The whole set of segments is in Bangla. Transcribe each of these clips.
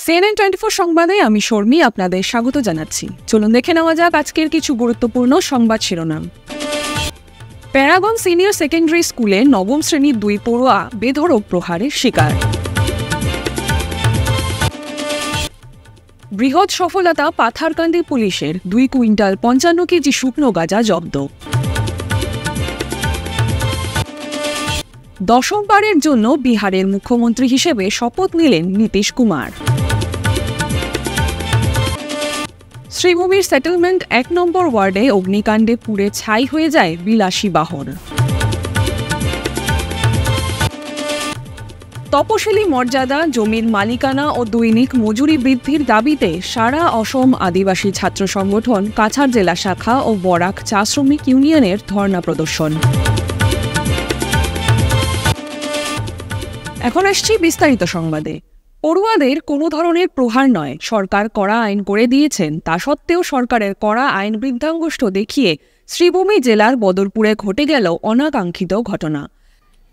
CNN24 সংবাদে আমি শর্মী আপনাদের স্বাগত জানাচ্ছি। চলুন দেখে নেওয়া যাক আজকের কিছু গুরুত্বপূর্ণ সংবাদ শিরোনাম। প্যারাগন সিনিয়র সেকেন্ডারি স্কুলে নবম শ্রেণীর 2 পড়ুয়া বেধড়ক প্রহারের শিকার। বৃহৎ সফলতা পাথারকান্দি পুলিশের, 2 কুইন্টাল 55 কেজি শুকনো গাঁজা জব্দ। দশমবারের জন্য বিহারের মুখ্যমন্ত্রী হিসেবে শপথ নিলেন নীতিশ কুমার। শ্রীভূমির সেটেলমেন্ট 1 নম্বর ওয়ার্ডে অগ্নিকাণ্ডে পুড়ে ছাই হয়ে যায় বিলাসী বাহন। তপশিলি মর্যাদা, জমির মালিকানা ও দৈনিক মজুরি বৃদ্ধির দাবিতে সারা অসম আদিবাসী ছাত্র সংগঠন কাছাড় জেলা শাখা ও বরাক চা শ্রমিক ইউনিয়নের ধর্ণা প্রদর্শন। এখন আসছি বিস্তারিত সংবাদে। পড়ুয়াদের কোনো ধরনের প্রহার নয়, সরকার কড়া আইন করে দিয়েছেন। তা সত্ত্বেও সরকারের কড়া আইন বৃদ্ধাঙ্গুষ্ঠ দেখিয়ে শ্রীভূমি জেলার বদরপুরে ঘটে গেল অনাকাঙ্ক্ষিত ঘটনা।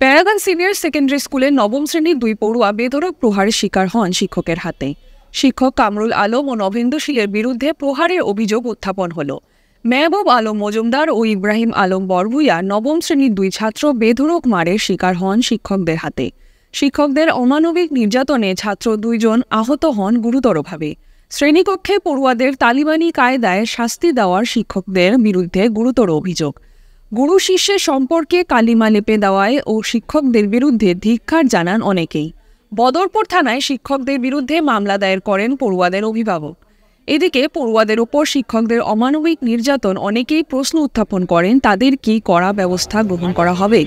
প্যারাগন সিনিয়র সেকেন্ডারি স্কুলের নবম শ্রেণীর 2 পড়ুয়া বেধড়ক প্রহারের শিকার হন শিক্ষকের হাতে। শিক্ষক কামরুল আলম ও নবেন্দু শীলের বিরুদ্ধে প্রহারের অভিযোগ উত্থাপন হল। মেহবুব আলম মজুমদার ও ইব্রাহিম আলম বরভুইয়া নবম শ্রেণীর 2 ছাত্র বেধড়ক মারের শিকার হন শিক্ষকদের হাতে। শিক্ষকদের অমানবিক নির্যাতনে ছাত্র 2 জন আহত হন গুরুতরভাবে। শ্রেণীকক্ষে পড়ুয়াদের তালিবানি কায়দায় শাস্তি দেওয়ার শিক্ষকদের বিরুদ্ধে গুরুতর অভিযোগ। গুরু শিষ্যের সম্পর্কে কালিমা লেপে দেওয়ায় ও শিক্ষকদের বিরুদ্ধে ধিক্কার জানান অনেকেই। বদরপুর থানায় শিক্ষকদের বিরুদ্ধে মামলা দায়ের করেন পড়ুয়াদের অভিভাবক। এদিকে পড়ুয়াদের ওপর শিক্ষকদের অমানবিক নির্যাতন অনেকেই প্রশ্ন উত্থাপন করেন, তাদের কি কড়া ব্যবস্থা গ্রহণ করা হবে?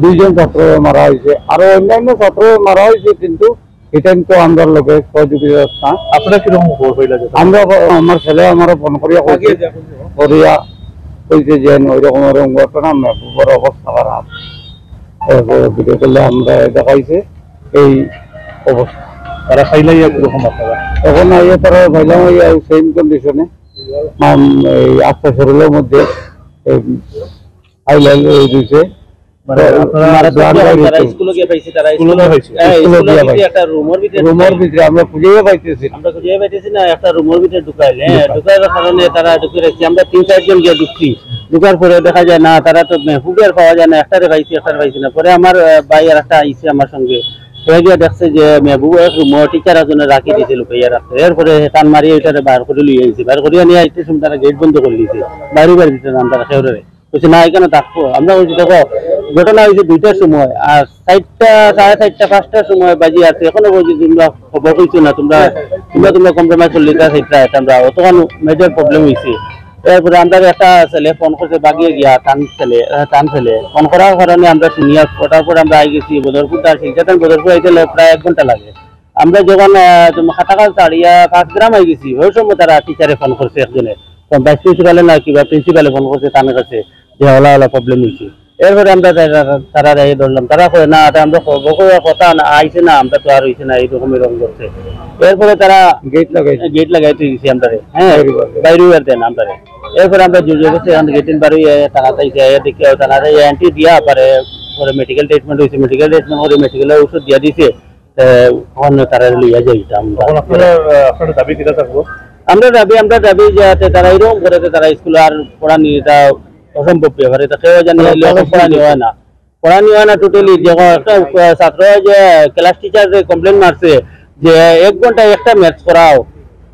দুইজন ছাত্র মারা হয়েছে, আরো অন্যান্য ছাত্র মারা হয়েছে, কিন্তু এটা তো আমরা লোকের সহযোগিতা। আপনারা কিরকম আমরা আমার ছেলে আমার ফোন করিয়া কইছে যে ওইরকম ওরকম ঘটনা, বড় অবস্থা খারাপ। ভিডিও করলে আমরা দেখাইছে এই অবস্থা। তারা খাইলাই কিরকম আপনারা এখন আইয়া তারা ভাইলাম সেম কন্ডিশনে এই আস্থা শরীরের মধ্যে রুমের ভিতরে আমরা খুঁজে পাইতেছি না, একটা রুমের ভিতরে ঢুকাইলে ঢুকাইবার কারণে তারা ঢুকে রাখছি। আমরা 3-4 জন গিয়ে ঢুকছি, ঢুকার পরে দেখা যায় না, তারা তো মেহবুবের পাওয়া যায় না, একটারে পাইছি না। পরে আমার ভাই আর একটা আইসি আমার সঙ্গে, দেখছে যে মেহবুব টিচার একজনে রাখি দিয়েছিল ভাইয়া রাখছে। এরপরে টান মারি ওইটারে বার করে লিয়ে আইছি, বার করিয়া নিয়ে আইতে সময় তারা গেট বন্ধ করে দিয়েছে, বাইরে বাইরে দিতে নাম তারা খেয়ে বলছে না এখানে থাকবো। আমরা বলছি দেখো ঘটনা হয়েছে 2টার সময়, আর 4টা 4:30 5টার সময় বাজি আছে। এখনো বলছি তোমরা খবর হয়েছো না, তোমরা কম্প্রোমাইজ করলে আমরা অতখান মেজর প্রবলেম হয়েছে। এরপরে আমরা একটা ছেলে ফোন করছে, বাগিয়ে গিয়া টান ফেলে ফোন করার কারণে আমরা শুনিয়া ওটার পর আমরা আই গেছি বদরপুর। তার শিক্ষাটান বদরপুর আইতে প্রায় 1 ঘন্টা লাগে। আমরা যখন খাটাকাল ছাড়িয়া 5 গ্রাম আই গেছি, ওই সময় তারা টিচারে ফোন করছে, একজনে ভাইস প্রিন্সিপালে না কিংবা প্রিন্সিপালে ফোন করছে তার কাছে যে হলা প্রবলেম হয়েছে। এরপরে আমরা তারা রায় ধরলাম, তারা করে না আমরা কথা আইছে না, আমরা তো আর হয়েছে না, এইরকম করছে। এরপরে তারা গেট লাগাইতে গেছি আমরা, হ্যাঁ বাইরে দেন আমরা। এরপরে আমরা গেটের বাড়ি টাকা দেখি টাকা এন্ট্রি দিয়া পারে, পরে মেডিকেল ট্রিটমেন্ট হয়েছে, মেডিকেল ট্রিটমেন্ট করে মেডিকেলের ওষুধ দিয়া দিছে, তারা লইয়া যাইতাম। আমরা দাবি যাতে তারা এরকম করে তারা স্কুলে আর পড়ানি, এটা অসম্ভব ব্যাপার। এটা কেউ জানি পড়ানি হয় না টোটালি। যখন একটা ছাত্র যে ক্লাস টিচার কমপ্লেন মারছে যে 1 ঘন্টা একটা ম্যাথস করাও,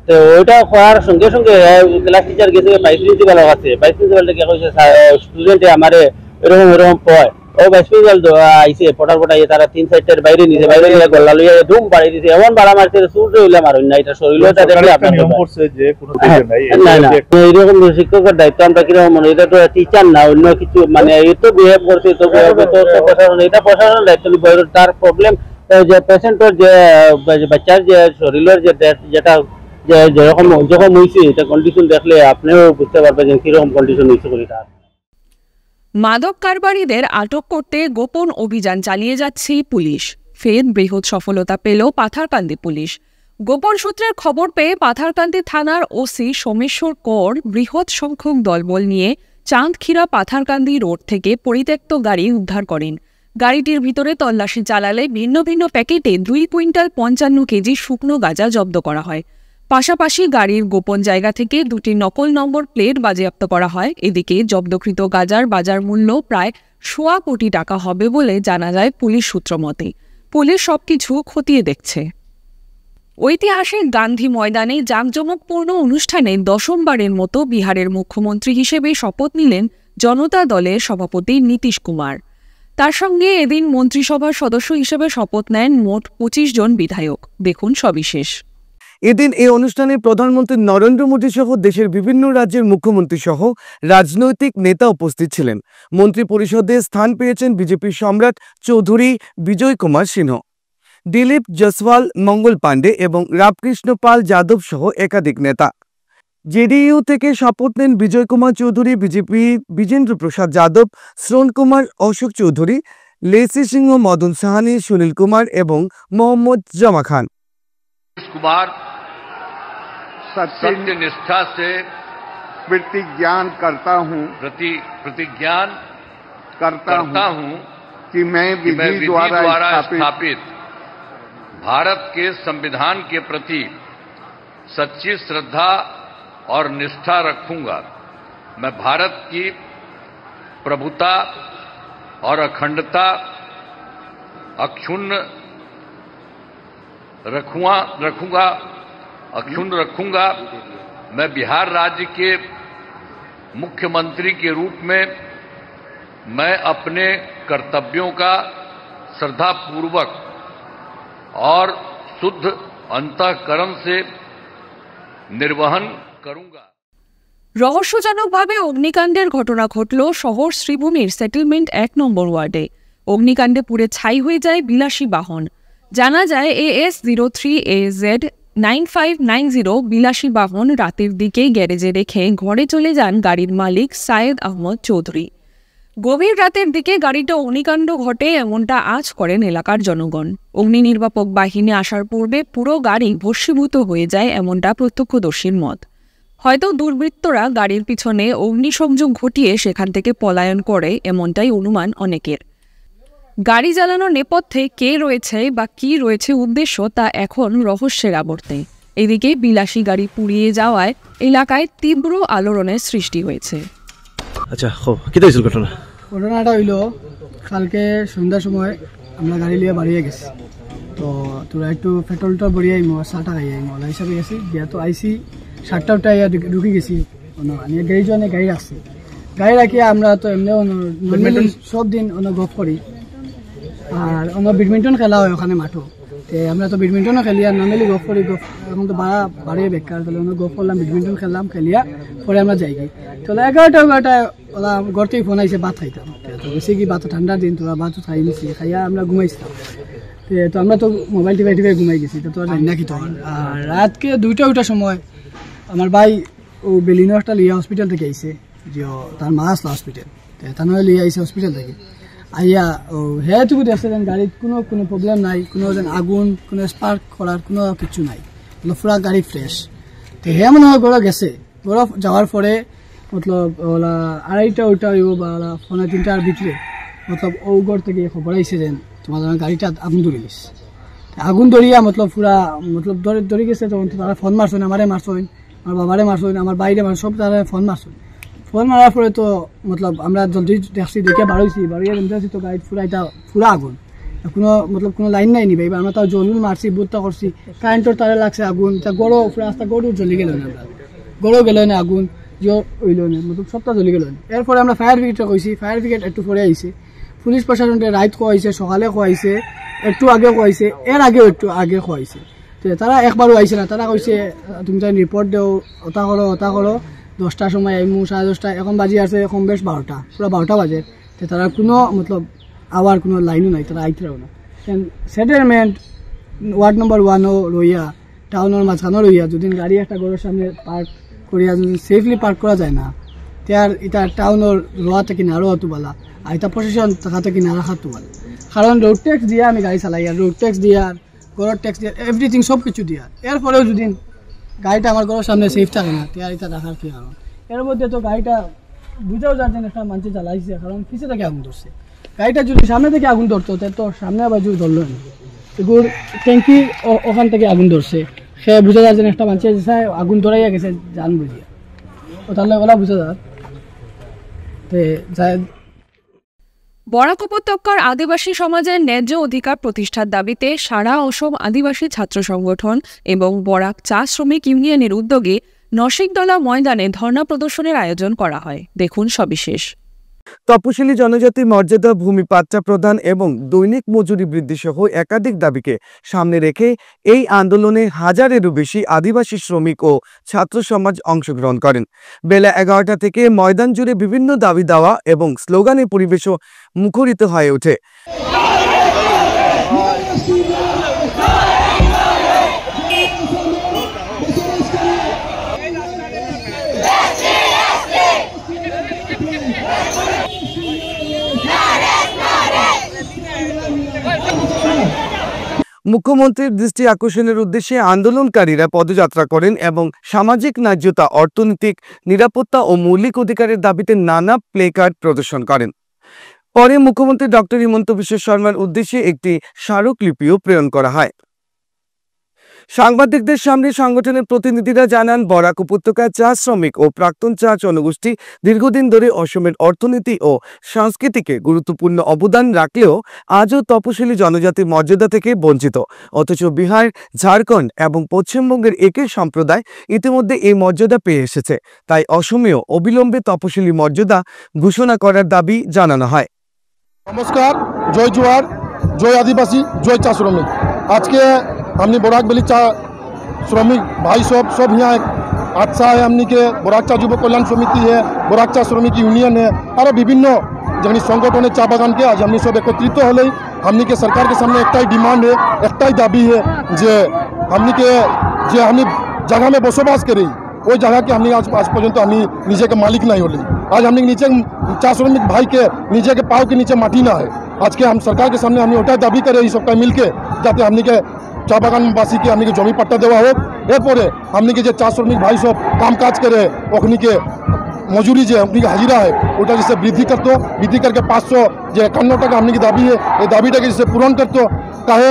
তো ওইটা করার সঙ্গে সঙ্গে ক্লাস টিচার গেছে ভাইস প্রিন্সিপালের কাছে। ভাইস প্রিন্সিপালটা কি কইছে, স্টুডেন্টে আমারে এরকম কয়, ও বাইসপিজাল আইছে পটার পটাই তারা 3 সাইডের বাইরে নিয়ে গল্লা লইয়া ধুম বাড়ি দিছে এমন বাড়া মারছে সূর্য হইলা মারুন না এটা শরীরটা দেখলে আপনার নিয়ম করছে যে কোনো দিকে নাই না না এরকম শিক্ষকের দায়িত্ব আমরা কি রকম এটা তো টিচার না অন্য কিছু মানে এই তো বিহেভ করছে তো প্রশাসন এটা প্রশাসনের দায়িত্ব নিবে তার প্রবলেম যে পেশেন্টের যে বাচ্চার যে শরীরের যে যেটা যখন হয়েছে এটা কন্ডিশন দেখলে আপনিও বুঝতে পারবেন যে কিরকম কন্ডিশন হয়েছে করি তার। মাদক কারবারিদের আটক করতে গোপন অভিযান চালিয়ে যাচ্ছে পুলিশ। ফের বৃহৎ সফলতা পেল পাথারকান্দি পুলিশ। গোপন সূত্রের খবর পেয়ে পাথারকান্দি থানার ওসি সোমেশ্বর কর বৃহৎ সংখ্যক দলবল নিয়ে চাঁদখিরা পাথারকান্দি রোড থেকে পরিত্যক্ত গাড়ি উদ্ধার করেন। গাড়িটির ভিতরে তল্লাশি চালালে ভিন্ন ভিন্ন প্যাকেটে 2 কুইন্টাল 55 কেজি শুকনো গাঁজা জব্দ করা হয়। পাশাপাশি গাড়ির গোপন জায়গা থেকে 2টি নকল নম্বর প্লেট বাজেয়াপ্ত করা হয়। এদিকে জব্দকৃত গাঁজার বাজার মূল্য প্রায় 1.25 কোটি টাকা হবে বলে জানা যায় পুলিশ সূত্র মতে। পুলিশ সবকিছু খতিয়ে দেখছে। ঐতিহাসিক গান্ধী ময়দানে জাঁকজমকপূর্ণ অনুষ্ঠানে 10মবারের মতো বিহারের মুখ্যমন্ত্রী হিসেবে শপথ নিলেন জনতা দলের সভাপতি নীতিশ কুমার। তার সঙ্গে এদিন মন্ত্রিসভার সদস্য হিসেবে শপথ নেন মোট 25 জন বিধায়ক। দেখুন সবিশেষ। এদিন এই অনুষ্ঠানে প্রধানমন্ত্রী নরেন্দ্র মোদী সহ দেশের বিভিন্ন রাজ্যের মুখ্যমন্ত্রী সহ রাজনৈতিক নেতা উপস্থিত ছিলেন। মন্ত্রী পরিষদে স্থান পেয়েছেন বিজেপির সম্রাট চৌধুরী বিজয় কুমার সিংহ, দিলীপ জসওয়াল, মঙ্গল পাণ্ডে এবং রামকৃষ্ণ পাল যাদব সহ একাধিক নেতা। জেডিইউ থেকে শপথ নেন বিজয় কুমার চৌধুরী, বিজেপি বিজেন্দ্র প্রসাদ যাদব, শ্রবণ কুমার, অশোক চৌধুরী, লেসি সিংহ, মদন সাহানি, সুনীল कुमार এবং मोहम्मद जमा खान। कुमार सत्य निष्ठा से प्रतिज्ञा करता हूं कि मैं विधि द्वारा स्थापित भारत के संविधान के प्रति सच्ची श्रद्धा और निष्ठा रखूंगा। मैं भारत की प्रभुता और अखंडता अक्षुण्ण रखूंगा। मैं बिहार राज्य के मुख्यमंत्री के रूप में मैं अपने कर्तव्यों का श्रद्धापूर्वक और शुद्ध अंतःकरण से निर्वहन करूंगा। রহস্যজনকভাবে অগ্নিকাণ্ডের ঘটনা ঘটল শহর শ্রীভূমির সেটেলমেন্ট 1 নম্বর ওয়ার্ডে। অগ্নিকাণ্ডে পুড়ে ছাই হয়ে যায় বিলাসী বাহন। জানা যায় AS03AZ 9590 বিলাসী বাহন রাতের দিকে গ্যারেজে রেখে ঘরে চলে যান গাড়ির মালিক সায়েদ আহমদ চৌধুরী। গভীর রাতের দিকে গাড়িটা অগ্নিকাণ্ড ঘটে এমনটা আঁচ করেন এলাকার জনগণ। অগ্নি নির্বাপক বাহিনী আসার পূর্বে পুরো গাড়ি ভস্মীভূত হয়ে যায় এমনটা প্রত্যক্ষদর্শীর মত। হয়তো দুর্বৃত্তরা গাড়ির পিছনে অগ্নিসংযোগ ঘটিয়ে সেখান থেকে পলায়ন করে এমনটাই অনুমান অনেকের। গাড়ি জ্বালানোর নেপথ্যে কে রয়েছে বা কি রয়েছে উদ্দেশ্য তা এখন রহস্যের আবর্তে। এদিকে বিলাসী গাড়ি পুড়িয়ে যাওয়ায় এলাকায় তীব্র আলোড়নের সৃষ্টি হয়েছে। আচ্ছা, কি হয়েছিল ঘটনাটা হইল কালকে সন্ধ্যার সময় আমরা গাড়ি নিয়ে বাড়িয়ে গেছি। তো তোরা একটু পেট্রোলটা ভরিয়ে আইমো, চাটা খাই আইমো হিসাবে গেছি। যেহেতু আইসি 7টা উঠে ঢুকে গেছি, গাড়ি জনে গাড়ি রাখছি। গাড়ি রাখিয়ে আমরা তো এমনি সব দিন গফ করি আর ব্যাডমিন্টন খেলা হয় ওখানে মাঠও। আমরা তো ব্যাডমিন্টনও খেলি আর নর্মালি গফ করি। এখন তো বাড়িয়ে বেকার, তাহলে গফ করলাম, ব্যাডমিন্টন খেললাম, খেলিয়া পরে আমরা যাই। তাহলে 11টায় ওরা ঘর থেকে ফোন আইসে ভাত খাইতাম। তো বেশি কি ভাত ঠান্ডার দিন, তোরা ভাত খাই নিছি, খাইয়া আমরা ঘুমাইছিলাম। তো আমরা তো মোবাইল টিপে ঘুমাই গেছি। তো জানি না কি তো। আর রাতকে 2টা উঠার সময় আমার ভাই ও বেলিনো একটা লিয়া হসপিটাল থেকে আইসে, যে তার মা আসলো হসপিটাল, তার লিয়ে আইসে হসপিটাল থেকে। আইয়া ও হেঁটুকু দেখছে গাড়ির কোনো প্রবলেম নাই, কোনো আগুন, কোনো স্পার্ক করার কোনো কিছু নাই, পুরা গাড়ি ফ্রেশ। তো হে মনে হয় গড় গেছে। গড় যাওয়ার পরে মতলব ওলা 2:30 ওটা হইব বা 3:30টার ভিতরে মতলব ও গড় থেকে খবর আইসে যেন তোমার গাড়িটা আগুন ধরে গেছে। আগুন ধরিয়া মতলব পুরা ধরে গেছে। তখন তারা ফোন মারছেন, আমারে মারছেন, আমার বাবারে মারছেন, আমার বাইরে মারছেন, সব তারা ফোন মারছেন। ফোন মারার পরে তো মতলব আমরা জলদি দেখছি, দেখে বাড়িয়ে দেখছি তো গাড়ি পুরা আগুন, কোনো লাইন নাই নিবে। আমরা তাও জলুল মারছি, বুটটা করছি, কারেন্টের তারে লাগছে আগুন। তা গড়ো রাস্তা গড়ও জ্বলি গেল না, আমরা গড়ও গেল না, আগুন যে হইল না, সবটা জ্বলি গেল না। এরপরে আমরা ফায়ার ব্রিগেডটা কইছি, ফায়ার ব্রিগেড একটু পরে আইসে। পুলিশ প্রশাসনকে রাইত খোয়াইছে, সকালে খোয়াইছে, একটু আগে খোয়াইছে, এর আগেও একটু আগে খোয়াইছে। তো তারা একবারও আইছে না, তারা কইছে তুমি তাই রিপোর্ট দেও, ওটা করো 10টার সময় আইমু, 10:30, এখন বাজি আছে কম বেশ 12টা, পুরো 12টা বাজে। তো তারা কোনো মতলব আবার কোনো লাইনও নাই, তারা আইতেও না। সেটেলমেন্ট ওয়ার্ড নম্বর 1ও রইয়া, টাউনের মাঝখানেও রইয়া, যদি গাড়ি একটা ঘরের সামনে পার্ক করিয়া যদি সেফলি পার্ক করা যায় না, তার এটা টাউনের রোয়া থেকে না রোয়া তোলা, আর এটা প্রশাসন টাকা থেকে না রাখা তোলা। কারণ রোড ট্যাক্স দিয়ে আমি গাড়ি চালাই, আর রোড ট্যাক্স দিয়ে, আর ঘরের ট্যাক্স দিয়ে, এভরিথিং সব কিছু দিয়া, এরপরেও যদি গাড়িটা আমার ঘরের সামনে সেফ থাকে না, তার এটা রাখার কি কারণ? এর মধ্যে তো গাড়িটা বুঝাও যাচ্ছেন একটা মানুষ চালাইছে, কারণ পিছে থেকে আগুন ধরছে। গাড়িটা যদি সামনে থেকে আগুন ধরতো, তো সামনে আবার যদি ধরলো না, এগুলো ট্যাঙ্কি ওখান থেকে আগুন ধরছে, সে বুঝা যাচ্ছে একটা মানুষের আগুন ধরাইয়া গেছে জান বুঝিয়া, ও তাহলে ওলা বুঝা যায়। বরাক উপত্যকার আদিবাসী সমাজের ন্যায্য অধিকার প্রতিষ্ঠার দাবিতে সারা অসম আদিবাসী ছাত্র সংগঠন এবং বরাক চা শ্রমিক ইউনিয়নের উদ্যোগে নসিকদলা ময়দানে ধর্ণা প্রদর্শনের আয়োজন করা হয়। দেখুন সবিশেষ। তপশিলি জনজাতি মর্যাদা, ভূমি পাট্টা প্রদান এবং দৈনিক মজুরি বৃদ্ধি সহ একাধিক দাবিকে সামনে রেখে এই আন্দোলনে হাজারেরও বেশি আদিবাসী শ্রমিক ও ছাত্র সমাজ অংশগ্রহণ করেন। বেলা 11টা থেকে ময়দান জুড়ে বিভিন্ন দাবি দেওয়া এবং স্লোগানে পরিবেশও মুখরিত হয়ে ওঠে। মুখ্যমন্ত্রীর দৃষ্টি আকর্ষণের উদ্দেশ্যে আন্দোলনকারীরা পদযাত্রা করেন এবং সামাজিক ন্যায্যতা, অর্থনৈতিক নিরাপত্তা ও মৌলিক অধিকারের দাবিতে নানা প্লেকার্ড প্রদর্শন করেন। পরে মুখ্যমন্ত্রী ডক্টর হিমন্ত বিশ্ব শর্মার উদ্দেশ্যে একটি স্মারকলিপিও প্রেরণ করা হয়। সাংবাদিকদের সামনে সংগঠনের প্রতিনিধিরা জানান, বরাক উপত্যকার চা শ্রমিক ও প্রাক্তন চা জনগোষ্ঠী দীর্ঘদিন ধরে অসমের অর্থনীতি ও সংস্কৃতিকে গুরুত্বপূর্ণ অবদান রাখলেও আজও তপশিলি জনজাতির মর্যাদা থেকে বঞ্চিত। অথচ বিহার, ঝাড়খণ্ড এবং পশ্চিমবঙ্গের একই সম্প্রদায় ইতিমধ্যে এই মর্যাদা পেয়ে এসেছে। তাই অসমেও অবিলম্বে তপশিলি মর্যাদা ঘোষণা করার দাবি জানানো হয়। নমস্কার, জয় জোয়ার, জয় আদিবাসী, জয় চা শ্রমিক। আজকে हमने बोराक बेली चा श्रमिक भाई सब यहाँ अच्छा है। हमने के बोराक चा युव कल्याण समिति है, बोराक चा श्रमिक यूनियन है और विभिन्न जगह संगठन चा बागान के आज हमने सब एकत्रित हल। हमने के सरकार के सामने एकटाई डिमांड है, एकटाई दाबी है जे हमने के जे हमने जगह में बसबास करी वो जगह के हमने आज पर्यंत हमें नीचे के मालिक नहीं होली। आज हमने नीचे चा श्रमिक भाई के नीचे के पाव के नीचे माटी ना है। आज के हम सरकार के सामने हमें ओटा दाबी करे सबका मिल के, जाते हमने के चा बागानबासी के हमने के जमी पट्टा देवा हो। एरपरे हमने के चा श्रमिक भाई सब काम काज करे ओखनी के मजूरी जो अपनी के हाजिरा है ओटा जैसे वृद्धि करते, वृद्धि करके 500 जो 51 टाका हमने की दाबी है, ये दाबीटा के जैसे पूर्ण करते। काहे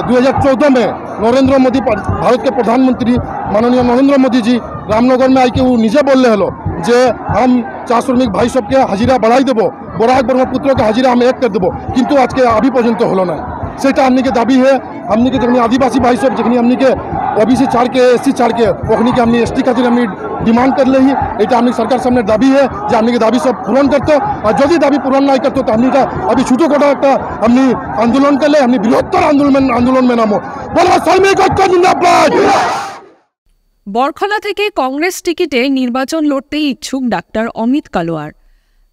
2014 में नरेंद्र मोदी भारत के प्रधानमंत्री माननीय नरेंद्र मोदी जी रामनगर में आई के वो निजे बोल रहे जे हम चा श्रमिक भाई सबके हाजिरा बढ़ाई देव, बोराक ब्रह्मपुत्र के हाजिरा हम एक कर देव, किंतु आज के अभी पर्यंत हलो ना। सेटा हमने के दाबी है। हमने के जखनी आदिवासी भाई सब जखनी हमने के ओबीसी छाड़ के एससी छाड़ के ओखनी के हमने एसटी खातिर हमने डिमांड कर ली। এটা हमने सरकार सामने दाबी है जे हमने के दाबी सब पूर्ण करते, और जो दाबी पूर्ण नहीं करते तो हमने का अभी छोटो छोटा एक हमने आंदोलन कर ले, हमने बृहत्तर आंदोलन में नामो बोला श्रमिक ঐক্য जिंदाबाद। বরখলা থেকে কংগ্রেস টিকিটে নির্বাচন লড়তে ইচ্ছুক ডাক্তার অমিত কালোয়ার।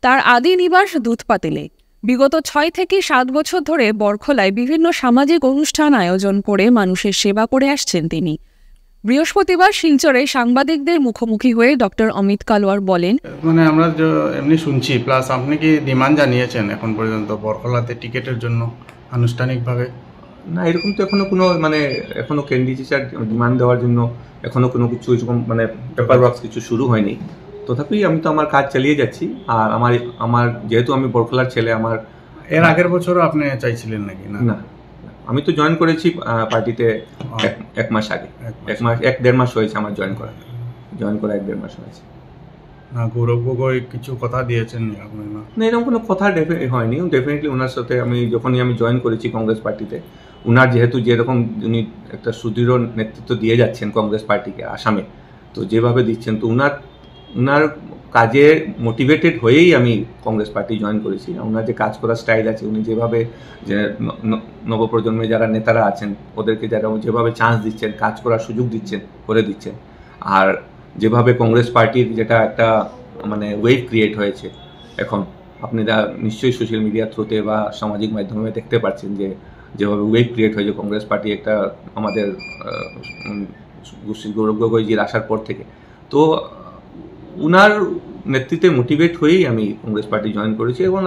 তার আদি নিবাস দুধপাতিলে। বিগত 6 থেকে 7 বছর ধরে বরখলায় বিভিন্ন সামাজিক অনুষ্ঠান আয়োজন করে মানুষের সেবা করে আসছেন তিনি। বৃহস্পতিবার শিলচরে সাংবাদিকদের মুখোমুখি হয়ে ডক্টর অমিত কালোয়ার বলেন, মানে আমরা এমনি শুনছি, প্লাস আপনি কি ডিমান্ড জানিয়েছেন এখন পর্যন্ত বরখলাতে টিকিটের জন্য আনুষ্ঠানিকভাবে? না, এরকম তো এখনো কোনো মানে এখনো ক্যান্ডিডেট ডিমান্ড দেওয়ার জন্য এখনো কোনো কিছু এরকম মানে পেপার ওয়ার্কস কিছু শুরু হয়নি। তথাপি আমি তো আমার কাজ চালিয়ে যাচ্ছি। আর আমার যেহেতু আমি বরখলার ছেলে, আমার এর আগের বছরও আপনি চাইছিলেন নাকি? না, আমি তো জয়েন করেছি পার্টিতে 1 মাস আগে, 1-1.5 মাস হয়েছে আমার জয়েন করা 1-1.5 মাস হয়েছে। না, গৌরব গগৈ কিছু কথা দিয়েছেন আপনি? না, এরকম কোনো কথা হয়নি। ডেফিনেটলি ওনার সাথে আমি যখনই আমি জয়েন করেছি কংগ্রেস পার্টিতে, উনার যেহেতু যেরকম উনি একটা সুদৃঢ় নেতৃত্ব দিয়ে যাচ্ছেন কংগ্রেস পার্টিকে আসামে, তো যেভাবে দিচ্ছেন, তো উনার কাজে মোটিভেটেড হয়েই আমি কংগ্রেস পার্টি জয়েন করেছি। ওনার যে কাজ করার স্টাইল আছে, উনি যেভাবে যে নবপ্রজন্মের যারা নেতারা আছেন ওদেরকে যারা যেভাবে চান্স দিচ্ছেন, কাজ করার সুযোগ দিচ্ছেন, করে দিচ্ছেন, আর যেভাবে কংগ্রেস পার্টির যেটা একটা মানে ওয়েভ ক্রিয়েট হয়েছে এখন, আপনারা নিশ্চয়ই সোশ্যাল মিডিয়ার থ্রুতে বা সামাজিক মাধ্যমে দেখতে পাচ্ছেন যে যেভাবে ওয়েভ ক্রিয়েট হয়েছে কংগ্রেস পার্টি একটা আমাদের গৌরব গগৈজির আসার পর থেকে। তো উনার নেতৃত্বে মোটিভেট হয়েই আমি কংগ্রেস পার্টি জয়েন করেছি এবং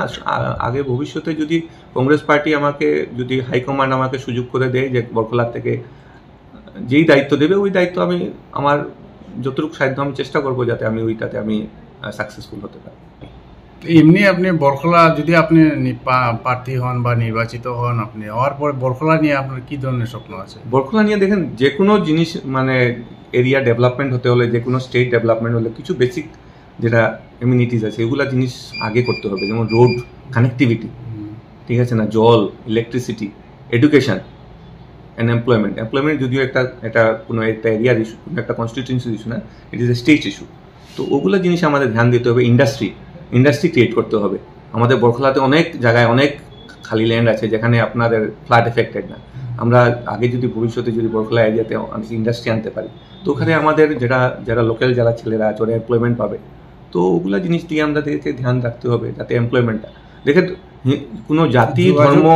আগে ভবিষ্যতে যদি কংগ্রেস পার্টি আমাকে, যদি হাইকমান্ড আমাকে সুযোগ করে দেয় যে বরকলার থেকে যেই দায়িত্ব দেবে ওই দায়িত্ব আমি আমার যতটুকু সাধ্য আমি চেষ্টা করবো যাতে আমি ওইটাতে আমি সাকসেসফুল হতে পারি। এমনি আপনি বরকলা যদি আপনি প্রার্থী হন বা নির্বাচিত হন, আপনি হওয়ার পর বরকলা নিয়ে আপনার কি ধরনের স্বপ্ন আছে? বরকলা নিয়ে দেখেন, যে কোনো জিনিস মানে এরিয়া ডেভেলপমেন্ট হতে হলে, যে কোনো স্টেট ডেভেলপমেন্ট হলে কিছু বেসিক যেটা এমিউনিটিস আছে এগুলা জিনিস আগে করতে হবে, যেমন রোড কানেক্টিভিটি, ঠিক আছে না, জল, electricity, education and employment. Employment যদিও এটা কোনো একটা এরিয়ার ইস্যু, কোনো একটা কনস্টিটিউয়েন্সির ইস্যু না, it is a state issue. তো ওগুলো জিনিস আমাদের ধ্যান দিতে হবে। ইন্ডাস্ট্রি ক্রিয়েট করতে হবে। আমাদের বরকলাতে অনেক জায়গায় অনেক খালি ল্যান্ড আছে যেখানে আপনাদের ফ্লাড এফেক্টেড না। আমরা আগে যদি ভবিষ্যতে যদি বরকলা এরিয়াতে ইন্ডাস্ট্রি আনতে পারি, তো ওখানে আমাদের যারা লোকাল যারা ছেলেরা আছে ওরা এমপ্লয়মেন্ট পাবে। তো ওগুলো জিনিস দিয়ে আমাদেরকে ধ্যান রাখতে হবে যাতে এমপ্লয়মেন্টটা, দেখেন কোনো জাতি ধর্ম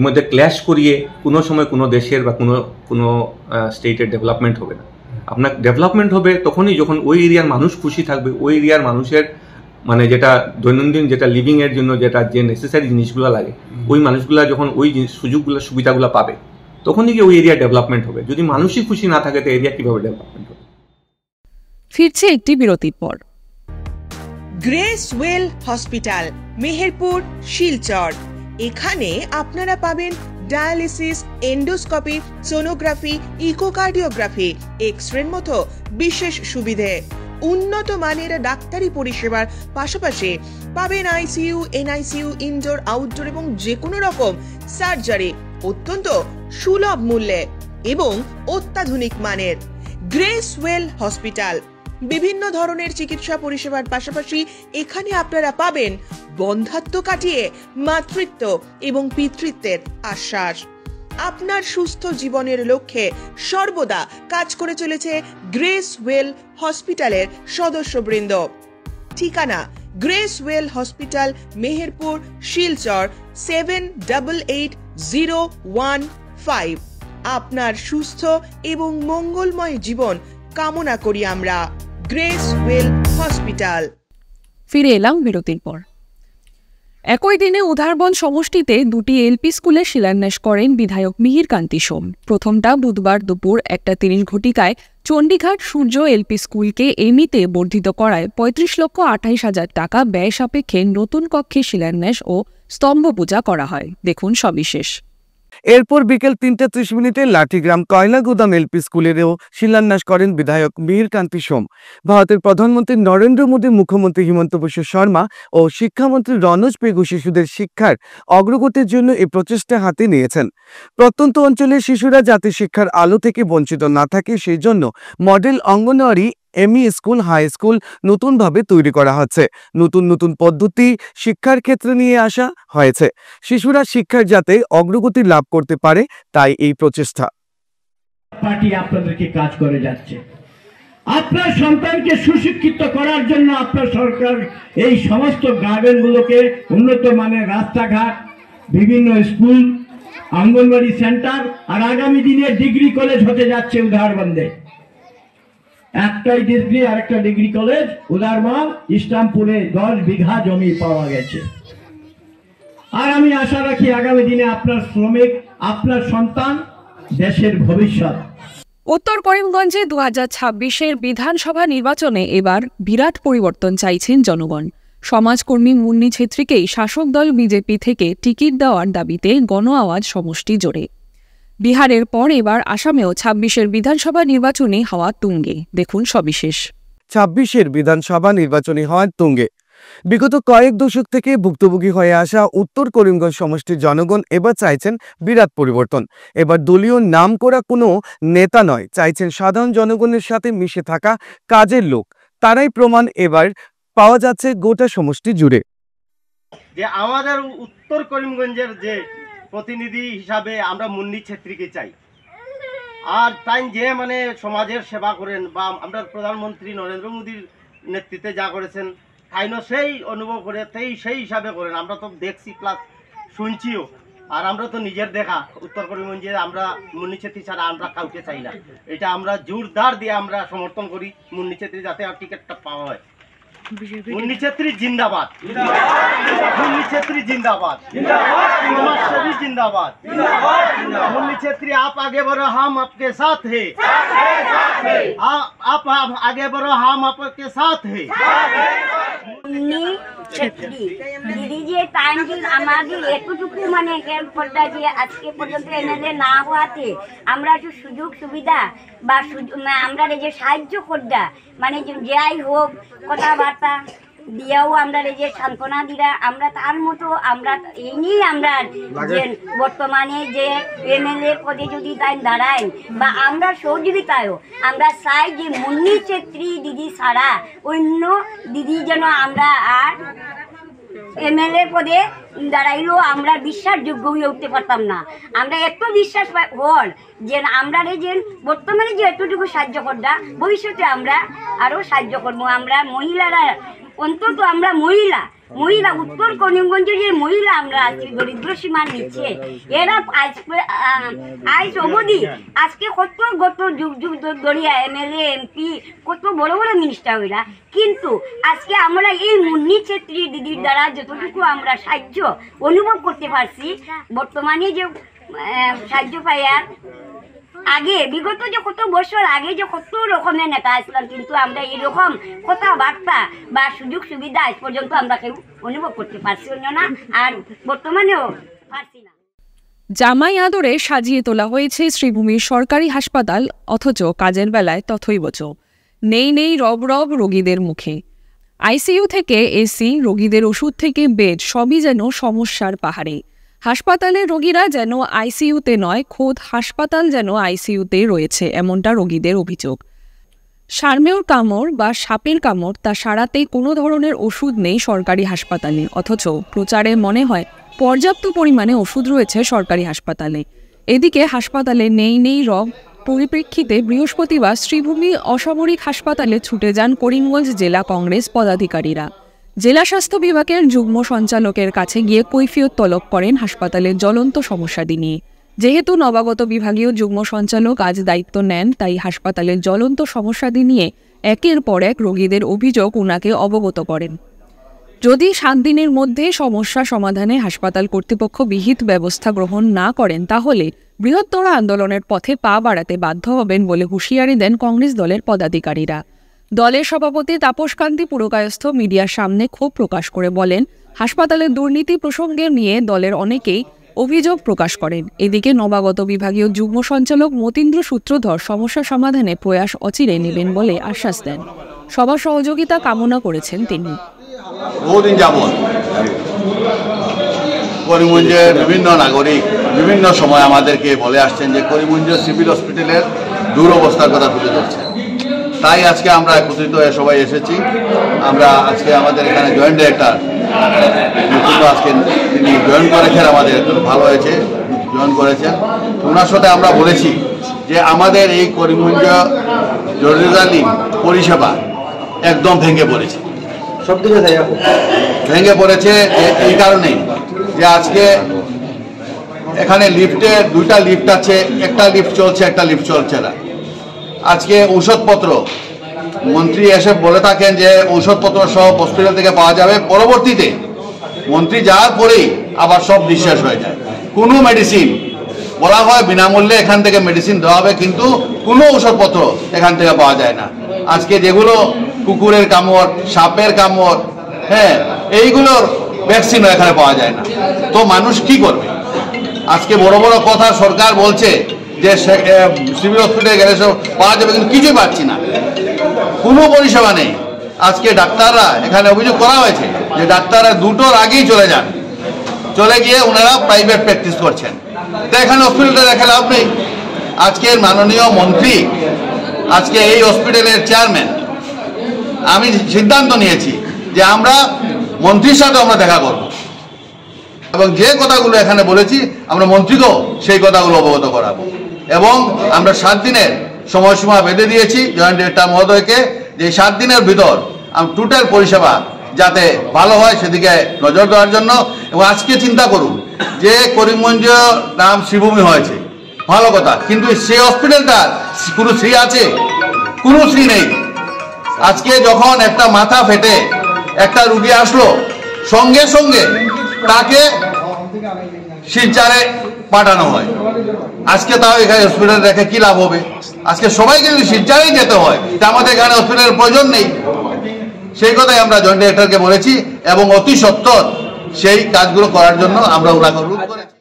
মধ্যে ক্ল্যাশ করিয়ে কোনো সময় কোনো দেশের বা কোনো স্টেটের ডেভেলপমেন্ট হবে না। আপনার ডেভেলপমেন্ট হবে তখনই যখন ওই এরিয়ার মানুষ খুশি থাকবে, ওই এরিয়ার মানুষের মানে যেটা দৈনন্দিন যেটা লিভিং এর জন্য যে নেসেসারি জিনিসগুলো লাগে, ওই মানুষগুলা যখন ওই সুযোগগুলো সুবিধাগুলো পাবে তখনই কি ওই এরিয়া ডেভেলপমেন্ট হবে। যদি মানুষই খুশি না থাকে তো এরিয়া কিভাবে ডেভেলপমেন্ট হবে? ফিরছে একটি বিরতির পর। Grace well hospital, Meherpur, Silchar. এখানে আপনারা পাবেন ডায়ালিসিস, এন্ডোস্কোপি, সোনোগ্রাফি, ইকোকার্ডিওগ্রাফি, এক্সরের মতো বিশেষ সুবিধে, উন্নত মানের ডাক্তারি পরিষেবার পাশাপাশি পাবেন আইসিইউ, এনআইসিইউ, ইনডোর, আউটডোর এবং যে কোনো রকম সার্জারি অত্যন্ত সুলভ মূল্যে এবং অত্যাধুনিক মানের। গ্রেস ওয়েল হসপিটাল বিভিন্ন ধরনের চিকিৎসা পরিষেবার পাশাপাশি এখানে আপনারা পাবেন বন্ধ্যাত্ব কাটিয়ে মাতৃত্ব এবং পিতৃত্বের আশ্বাস। আপনার সুস্থ জীবনের লক্ষ্যে সর্বদা কাজ করে চলেছে গ্রেস ওয়েল হসপিটালের সদস্যবৃন্দ। ঠিকানা grace well hospital, Meherpur, Silchar 788015। আপনার সুস্থ এবং মঙ্গলময় জীবন কামনা করি আমরা। Grace well hospital. ফিরে এলাম বিরতির পর। একই দিনে উধারবন সমষ্টিতে দুটি এলপি স্কুলের শিলান্যাস করেন বিধায়ক মিহির কান্তি সোম। প্রথমটা বুধবার দুপুর 1:30 ঘটিকায় চণ্ডীঘাট সূর্য এলপি স্কুলকে এমনিতে বর্ধিত করায় 35,28,000 টাকা ব্যয় সাপেক্ষে নতুন কক্ষে শিলান্যাস ও স্তম্ভ পূজা করা হয়। দেখুন সবিশেষ। এরপর বিকেল 3:30 লাঠিগ্রাম কয়লা গুদাম এলপি স্কুলেরও শিলান্যাস করেন বিধায়ক মিহির কান্তি সোম। ভারতের প্রধানমন্ত্রী নরেন্দ্র মোদী, মুখ্যমন্ত্রী হিমন্ত বিশ্ব শর্মা ও শিক্ষামন্ত্রী রনোজ পেগু শিশুদের শিক্ষার অগ্রগতির জন্য এই প্রচেষ্টা হাতে নিয়েছেন। প্রত্যন্ত অঞ্চলের শিশুরা যাতে শিক্ষার আলো থেকে বঞ্চিত না থাকে সেই জন্য model anganwadi, ME school, high school নতুনভাবে তৈরি করা হচ্ছে। নতুন পদ্ধতি শিক্ষার ক্ষেত্রে নিয়ে আসা হয়েছে। শিশুরা শিক্ষার যাতে অগ্রগতি লাভ করতে পারে তাই এই প্রচেষ্টা। পার্টি আপনাদেরকে কাজ করে যাচ্ছে। আপনার সন্তানকে সুশিক্ষিত করার জন্য আপনার সরকার এই সমস্ত গার্ডেনগুলোকে উন্নত মানের রাস্তাঘাট, বিভিন্ন স্কুল, অঙ্গনওয়াড়ি সেন্টার আর আগামী দিনে ডিগ্রি কলেজ হতে যাচ্ছে উদাহরণে। একটাই ডিগ্রি আর একটা ডিগ্রি কলেজ উদারবন ইসলামপুরে 10 বিঘা জমি পাওয়া গেছে। আর আমি আশা রাখি আগামী দিনে আপনার শ্রমিক, আপনার সন্তান দেশের ভবিষ্যৎ। উত্তর করিমগঞ্জে 2026-এর বিধানসভা নির্বাচনে এবার বিরাট পরিবর্তন চাইছেন জনগণ। সমাজকর্মী মুন্নি ছেত্রীকেই শাসক দল বিজেপি থেকে টিকিট দেওয়ার দাবিতে গণ আওয়াজ সমষ্টি জোরে। বিহারের পর এবার আসামেও 26-এর বিধানসভা নির্বাচনী হওয়া তুঙ্গে। দেখুন সবিশেষ। 26-এর বিধানসভা নির্বাচনী হওয়ার তুঙ্গে। বিগত কয়েক দশক থেকে ভুক্তভোগী হয়ে আসা উত্তর করিমগঞ্জ সমষ্টির জনগণ এবার চাইছেন বিরাট পরিবর্তন। এবার দলীয় নাম করা কোনো নেতা নয়, চাইছেন সাধারণ জনগণের সাথে মিশে থাকা কাজের লোক। তারাই প্রমাণ এবার পাওয়া যাচ্ছে গোটা সমষ্টি জুড়ে। যে আমাদের উত্তর করিমগঞ্জের যে প্রতিনিধি হিসাবে আমরা মুন্নি ছেত্রীকে চাই, আর তাই যে মানে সমাজের সেবা করেন বা আমরা প্রধানমন্ত্রী নরেন্দ্র মোদীর নেতৃত্বে যা করেছেন তাইনও সেই অনুভব করে সেই হিসাবে করেন। আমরা তো দেখছি প্লাস শুনছিও, আর আমরা তো নিজের দেখা উত্তর করিমগঞ্জে আমরা মুন্নি ছেত্রী ছাড়া আমরা কাউকে চাই না। এটা আমরা জোরদার দিয়ে আমরা সমর্থন করি মুন্নি ছেত্রী যাতে আর টিকিটটা পাওয়া হয়। मुन्नी छेत्री जिंदाबाद, मुन्नी छेत्री जिंदाबाद, सभी जिंदाबाद। मुन्नी छेत्री आप आगे बढ़ो, हम आपके साथ हैं। आप आगे बढ़ो, हम आपके साथ हैं। मुन्नी छेत्री দিদি যে টাইম দিন আমাদের এতটুকু মানে হেল্প করতে যে আজকে পর্যন্ত এমএলএ না হওয়াতে আমরা একটু সুযোগ সুবিধা বা আমরা যে সাহায্য করতে মানে যাই হোক কথাবার্তা দিয়াও আমরা যে সান্ত্বনা দিরা আমরা তার মতো আমরা এই নিয়ে আমরা যে বর্তমানে যে এমএলএ পদে যদি তাই দাঁড়ায় বা আমরা সহযোগিতায়ও আমরা চাই যে মুন্নি ছেত্রী দিদি ছাড়া অন্য দিদি যেন আমরা আর এমএলএ পদে দাঁড়াইলেও আমরা বিশ্বাসযোগ্য হয়ে উঠতে পারতাম না। আমরা এত বিশ্বাস হল যে আমরা যে বর্তমানে যে এতটুকু সাহায্য করবা ভবিষ্যতে আমরা আরও সাহায্য করবো। আমরা মহিলারা অন্তত আমরা মহিলা উত্তর করিমগঞ্জের যে মহিলা আমরা আছি দরিদ্র সীমার নিচে এরা আজ অবধি আজকে কত যুগ ধরিয়া এমএলএ এমপি কত বড় বড় মিনিস্টার হইলা, কিন্তু আজকে আমরা এই মুন্নি ছেত্রী দিদির দ্বারা যতটুকু আমরা সাহায্য অনুভব করতে পারছি বর্তমানে যে সাহায্য পাইয়ার আগে বিগত যে কত বছর আগে যে কত রকমের নেতা আসলাম, কিন্তু আমরা এইরকম কথাবার্তা বা সুযোগ সুবিধা আজ পর্যন্ত আমরা কেউ অনুভব করতে পারছি না, আর বর্তমানেও পারছি না। জামাই আদরে সাজিয়ে তোলা হয়েছে শ্রীভূমির সরকারি হাসপাতাল, অথচ কাজের বেলায় তথৈবচ। নেই রব রোগীদের মুখে। আইসিইউ থেকে এসি, রোগীদের ওষুধ থেকে বেড, সবই যেন সমস্যার পাহাড়ে। হাসপাতালের রোগীরা যেন আইসিইউতে নয়, খোদ হাসপাতাল যেন আইসিইউতে রয়েছে, এমনটা রোগীদের অভিযোগ। সারমেয়র কামড় বা সাপের কামড় তা সারাতে কোনো ধরনের ওষুধ নেই সরকারি হাসপাতালে, অথচ প্রচারে মনে হয় পর্যাপ্ত পরিমাণে ওষুধ রয়েছে সরকারি হাসপাতালে। এদিকে হাসপাতালে নেই রব পরিপ্রেক্ষিতে বৃহস্পতিবার শ্রীভূমি অসামরিক হাসপাতালে ছুটে যান করিমগঞ্জ জেলা কংগ্রেস পদাধিকারীরা। জেলা স্বাস্থ্য বিভাগের যুগ্ম সঞ্চালকের কাছে গিয়ে কৈফিয়ত তলব করেন হাসপাতালের জ্বলন্ত সমস্যাদি নিয়ে। যেহেতু নবাগত বিভাগীয় যুগ্ম সঞ্চালক আজ দায়িত্ব নেন, তাই হাসপাতালের জ্বলন্ত সমস্যাদি নিয়ে একের পর এক রোগীদের অভিযোগ উনাকে অবগত করেন। যদি 7 দিনের মধ্যে সমস্যা সমাধানে হাসপাতাল কর্তৃপক্ষ বিহিত ব্যবস্থা গ্রহণ না করেন, তাহলে বৃহত্তর আন্দোলনের পথে পা বাড়াতে বাধ্য হবেন বলে হুঁশিয়ারি দেন কংগ্রেস দলের পদাধিকারীরা। দলের সভাপতি তাপসকান্তি পুরকায়স্থ মিডিয়ার সামনে ক্ষোভ প্রকাশ করে বলেন, হাসপাতালের দুর্নীতি প্রসঙ্গে নিয়ে দলের অনেকেই অভিযোগ প্রকাশ করেন। এদিকে নবাগত বিভাগীয় যুগ্ম সঞ্চালক মতীন্দ্র সূত্রধর সমস্যা সমাধানে প্রয়াস অচিরে নেবেন বলে আশ্বাস দেন। সবার সহযোগিতা কামনা করেছেন তিনি। বহুদিন যাবৎ করিমগঞ্জের বিভিন্ন নাগরিক বিভিন্ন সময় আমাদেরকে বলে আসছেন যে করিমগঞ্জের সিভিল হসপিটালের দুরবস্থার কথা তুলে ধরছেন। তাই আজকে আমরা একত্রিত হয়ে সবাই এসেছি। আমরা আজকে আমাদের এখানে জয়েন্ট ডিরেক্টর আজকে তিনি জয়েন করেছেন, আমাদের ভালো হয়েছে জয়েন করেছেন। ওনার সাথে আমরা বলেছি যে আমাদের এই করিমগঞ্জ জরুরিকালীন পরিষেবা একদম ভেঙে পড়েছে, সব দিকে ভেঙে পড়েছে এই কারণেই যে আজকে এখানে লিফটে 2টা লিফট আছে, একটা লিফট চলছে, একটা লিফট চলছে না। আজকে ঔষধপত্র মন্ত্রী এসে বলে থাকেন যে ঔষধপত্র সব হসপিটাল থেকে পাওয়া যাবে, পরবর্তীতে মন্ত্রী যাওয়ার পরেই আবার সব নিঃশেষ হয়ে যায়। কোনো মেডিসিন বলা হয় বিনামূল্যে এখান থেকে মেডিসিন দেওয়া হবে, কিন্তু কোনো ঔষধপত্র এখান থেকে পাওয়া যায় না। আজকে যেগুলো কুকুরের কামড়, সাপের কামড়, এইগুলোর ভ্যাকসিনও এখানে পাওয়া যায় না। তো মানুষ কি করবে? আজকে বড় বড় কথা সরকার বলছে যে সিভিল হসপিটালে গেলে সব পাওয়া যাবে, কিন্তু কিছুই পাচ্ছি না, কোনো পরিষেবা নেই। আজকে ডাক্তাররা এখানে অভিযোগ করা হয়েছে যে ডাক্তাররা 2টোর আগেই চলে যান, চলে গিয়ে ওনারা প্রাইভেট প্র্যাকটিস করছেন। তো এখানে হসপিটালে রেখে লাভ নেই। আজকের মাননীয় মন্ত্রী, আজকে এই হসপিটালের চেয়ারম্যান, আমি সিদ্ধান্ত নিয়েছি যে আমরা মন্ত্রীর সাথে আমরা দেখা করব এবং যে কথাগুলো এখানে বলেছি আমরা মন্ত্রীকেও সেই কথাগুলো অবগত করাবো এবং আমরা 7 দিনের সময়সীমা বেঁধে দিয়েছি জয়েন্ট ডিরেক্টর মহোদয়কে যে 7 দিনের ভিতর টোটাল পরিষেবা যাতে ভালো হয় সেদিকে নজর দেওয়ার জন্য। এবং আজকে চিন্তা করুন যে করিমগঞ্জ নাম শ্রীভূমি হয়েছে, ভালো কথা, কিন্তু সেই হসপিটালটার কোনো শ্রী আছে? কোনো শ্রী নেই। আজকে যখন একটা মাথা ফেটে একটা রুগী আসলো সঙ্গে সঙ্গে তাকে শিলচরে পাঠানো হয়। আজকে তাও এখানে হসপিটাল রেখে কি লাভ হবে? আজকে সবাইকে যদি শিলচরেই যেতে হয় তা আমাদের এখানে হসপিটালের প্রয়োজন নেই। সেই কথাই আমরা জয়েন্ট ডিরেক্টরকে বলেছি এবং অতি সত্বর সেই কাজগুলো করার জন্য আমরা ওনাকে অনুরোধ করেছি।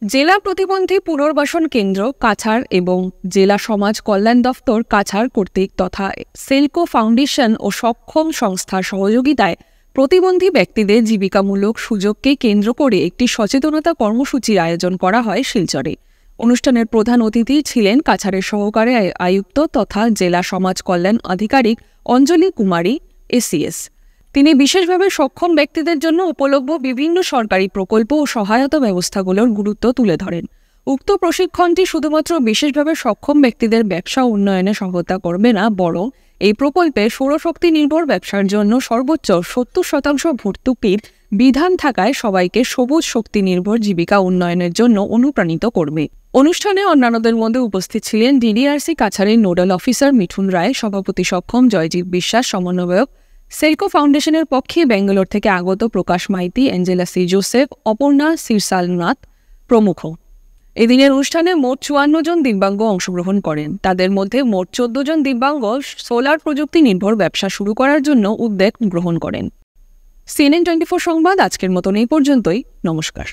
জেলা প্রতিবন্ধী পুনর্বাসন কেন্দ্র কাছাড় এবং জেলা সমাজ কল্যাণ দফতর কাছাড় কর্তৃক তথা সেলকো ফাউন্ডেশন ও সক্ষম সংস্থার সহযোগিতায় প্রতিবন্ধী ব্যক্তিদের জীবিকামূলক সুযোগকে কেন্দ্র করে একটি সচেতনতা কর্মসূচির আয়োজন করা হয় শিলচরে। অনুষ্ঠানের প্রধান অতিথি ছিলেন কাছাড়ের সহকারী আয়ুক্ত তথা জেলা সমাজ কল্যাণ আধিকারিক অঞ্জলি কুমারী এসিএস। তিনি বিশেষভাবে সক্ষম ব্যক্তিদের জন্য উপলব্ধ বিভিন্ন সরকারি প্রকল্প ও সহায়তা ব্যবস্থাগুলোর গুরুত্ব তুলে ধরেন। উক্ত প্রশিক্ষণটি শুধুমাত্র বিশেষভাবে সক্ষম ব্যক্তিদের ব্যবসা উন্নয়নে সহায়তা করবে না, বরং এই প্রকল্পে সৌরশক্তি নির্ভর ব্যবসার জন্য সর্বোচ্চ 70% ভর্তুকির বিধান থাকায় সবাইকে সবুজ শক্তি নির্ভর জীবিকা উন্নয়নের জন্য অনুপ্রাণিত করবে। অনুষ্ঠানে অন্যান্যদের মধ্যে উপস্থিত ছিলেন ডিডিআরসি কাছাড়ের নোডাল অফিসার মিঠুন রায়, সভাপতি সক্ষম জয়জিৎ বিশ্বাস, সমন্বয়ক সেলকো ফাউন্ডেশনের পক্ষে ব্যাঙ্গালোর থেকে আগত Prakash Maiti, Angela C Joseph, Aparna Sirsalnath প্রমুখ। এদিনের অনুষ্ঠানে মোট 54 জন দিব্যাঙ্গ অংশগ্রহণ করেন। তাদের মধ্যে মোট 14 জন দিব্যাঙ্গ সোলার প্রযুক্তি নির্ভর ব্যবসা শুরু করার জন্য উদ্যোগ গ্রহণ করেন। CNN24 সংবাদ আজকের মতন এই পর্যন্তই। নমস্কার।